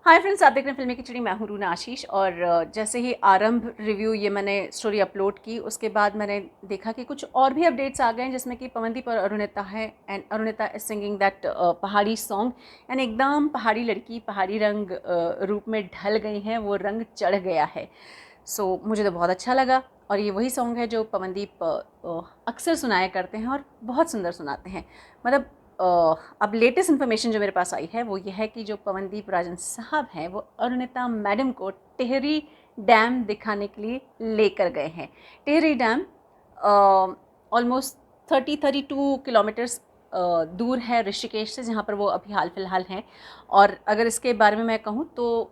Hi friends, आप देख रहे हैं फिल्मी खिचड़ी। मैं हूं रूना आशीष। और जैसे ही आरंभ रिव्यू ये मैंने स्टोरी अपलोड की, उसके बाद मैंने देखा कि कुछ और भी अपडेट्स आ गए हैं, जिसमें कि पवनदीप और अरुणिता है and Arunita is singing that पहाड़ी सॉन्ग एंड एकदम पहाड़ी लड़की पहाड़ी रंग रूप में ढल गई हैं, वो रंग चढ़ गया है। सो मुझे तो बहुत अच्छा लगा। और ये वही सॉन्ग है जो पवनदीप अक्सर सुनाया करते हैं और बहुत सुंदर सुनाते हैं। मतलब अब लेटेस्ट इन्फॉर्मेशन जो मेरे पास आई है वो ये है कि जो पवनदीप राजन साहब हैं वो अरुणिता मैडम को टिहरी डैम दिखाने के लिए लेकर गए हैं। टिहरी डैम ऑलमोस्ट 32 किलोमीटर्स दूर है ऋषिकेश से, जहाँ पर वो अभी हाल फिलहाल हैं। और अगर इसके बारे में मैं कहूँ तो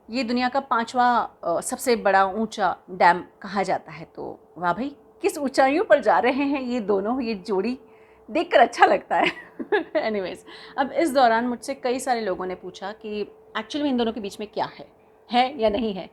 ये दुनिया का 5वां सबसे बड़ा ऊंचा डैम कहा जाता है। तो वाह भाई, किस ऊंचाइयों पर जा रहे हैं ये दोनों, ये जोड़ी देखकर अच्छा लगता है। एनीवेज, अब इस दौरान मुझसे कई सारे लोगों ने पूछा कि एक्चुअली में इन दोनों के बीच में क्या है या नहीं है,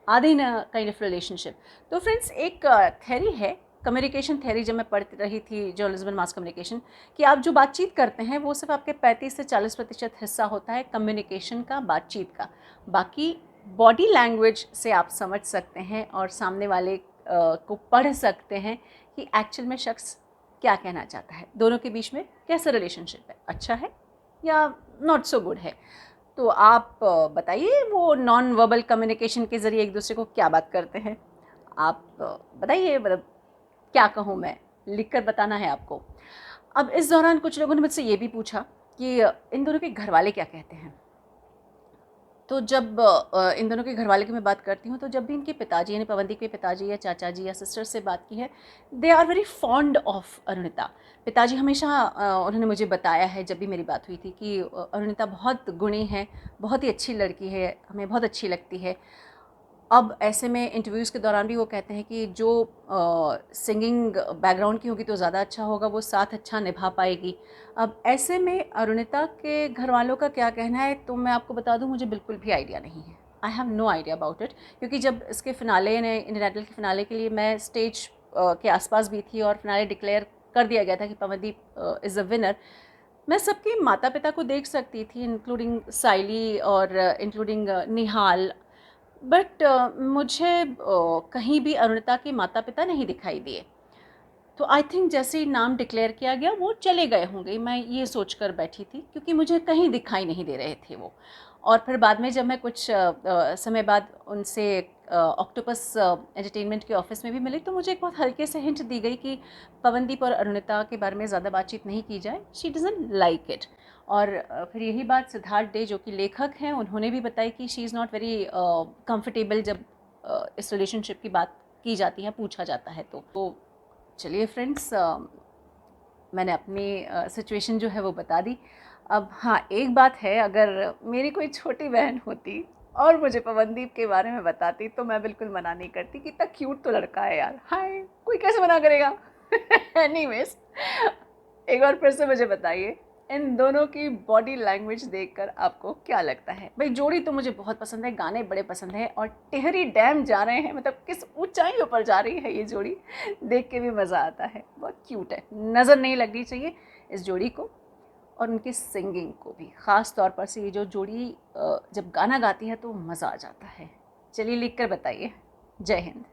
are they in kind of relationship. तो फ्रेंड्स, एक थ्योरी है, कम्युनिकेशन थ्योरी, जब मैं पढ़ रही थी जर्नलिज्म एंड मास कम्युनिकेशन, कि आप जो बातचीत करते हैं वो सिर्फ आपके 35 से 40% हिस्सा होता है कम्युनिकेशन का, बातचीत का। बाकी बॉडी लैंग्वेज से आप समझ सकते हैं और सामने वाले को पढ़ सकते हैं कि एक्चुअल में शख्स क्या कहना चाहता है, दोनों के बीच में कैसा रिलेशनशिप है, अच्छा है या नॉट सो गुड है। तो आप बताइए, वो नॉन वर्बल कम्युनिकेशन के ज़रिए एक दूसरे को क्या बात करते हैं। आप बताइए, मतलब क्या कहूँ मैं, लिख कर बताना है आपको। अब इस दौरान कुछ लोगों ने मुझसे ये भी पूछा कि इन दोनों के घर वाले क्या कहते हैं। तो जब इन दोनों के घरवाले की मैं बात करती हूँ, तो जब भी इनके पिताजी यानी पवनदीप के पिताजी या चाचा जी या सिस्टर से बात की है, they are very fond of Arunita. पिताजी हमेशा उन्होंने मुझे बताया है जब भी मेरी बात हुई थी कि अरुणिता बहुत गुणी है, बहुत ही अच्छी लड़की है, हमें बहुत अच्छी लगती है। अब ऐसे में इंटरव्यूज़ के दौरान भी वो कहते हैं कि जो सिंगिंग बैकग्राउंड की होगी तो ज़्यादा अच्छा होगा, वो साथ अच्छा निभा पाएगी। अब ऐसे में अरुणिता के घर वालों का क्या कहना है, तो मैं आपको बता दूं, मुझे बिल्कुल भी आइडिया नहीं है। I have no idea about it. क्योंकि जब इसके फिनाले ने इंडियन आइडल के फिनाले के लिए मैं स्टेज के आसपास भी थी और फिनाले डिक्लेयर कर दिया गया था कि पवनदीप इज़ अ विनर, मैं सबके माता पिता को देख सकती थी, इंक्लूडिंग साइली और इंक्लूडिंग निहाल। बट मुझे कहीं भी अरुणिता के माता पिता नहीं दिखाई दिए। तो आई थिंक जैसे ही नाम डिक्लेयर किया गया वो चले गए होंगे, मैं ये सोच कर बैठी थी, क्योंकि मुझे कहीं दिखाई नहीं दे रहे थे वो। और फिर बाद में जब मैं कुछ समय बाद उनसे ऑक्टोपस एंटरटेनमेंट के ऑफिस में भी मिली, तो मुझे एक बहुत हल्के से हिंट दी गई कि पवनदीप और अरुणिता के बारे में ज़्यादा बातचीत नहीं की जाए, शी डजंट लाइक इट। और फिर यही बात सिद्धार्थ डे जो कि लेखक हैं, उन्होंने भी बताई कि she is not very comfortable जब इस रिलेशनशिप की बात की जाती है, पूछा जाता है। तो चलिए फ्रेंड्स, मैंने अपनी सिचुएशन जो है वो बता दी। अब हाँ, एक बात है, अगर मेरी कोई छोटी बहन होती और मुझे पवनदीप के बारे में बताती तो मैं बिल्कुल मना नहीं करती कि इतना क्यूट तो लड़का है यार, हाय, कोई कैसे मना करेगा। एनीवेज, एक बार फिर से मुझे बताइए, इन दोनों की बॉडी लैंग्वेज देखकर आपको क्या लगता है। भाई, जोड़ी तो मुझे बहुत पसंद है, गाने बड़े पसंद है, और टिहरी डैम जा रहे हैं, मतलब किस ऊंचाइयों पर जा रही है ये जोड़ी, देख के भी मज़ा आता है, बहुत क्यूट है। नज़र नहीं लगनी चाहिए इस जोड़ी को, और उनकी सिंगिंग को भी ख़ास तौर पर से। ये जो जोड़ी जब गाना गाती है तो मज़ा आ जाता है। चलिए, लिख कर बताइए। जय हिंद।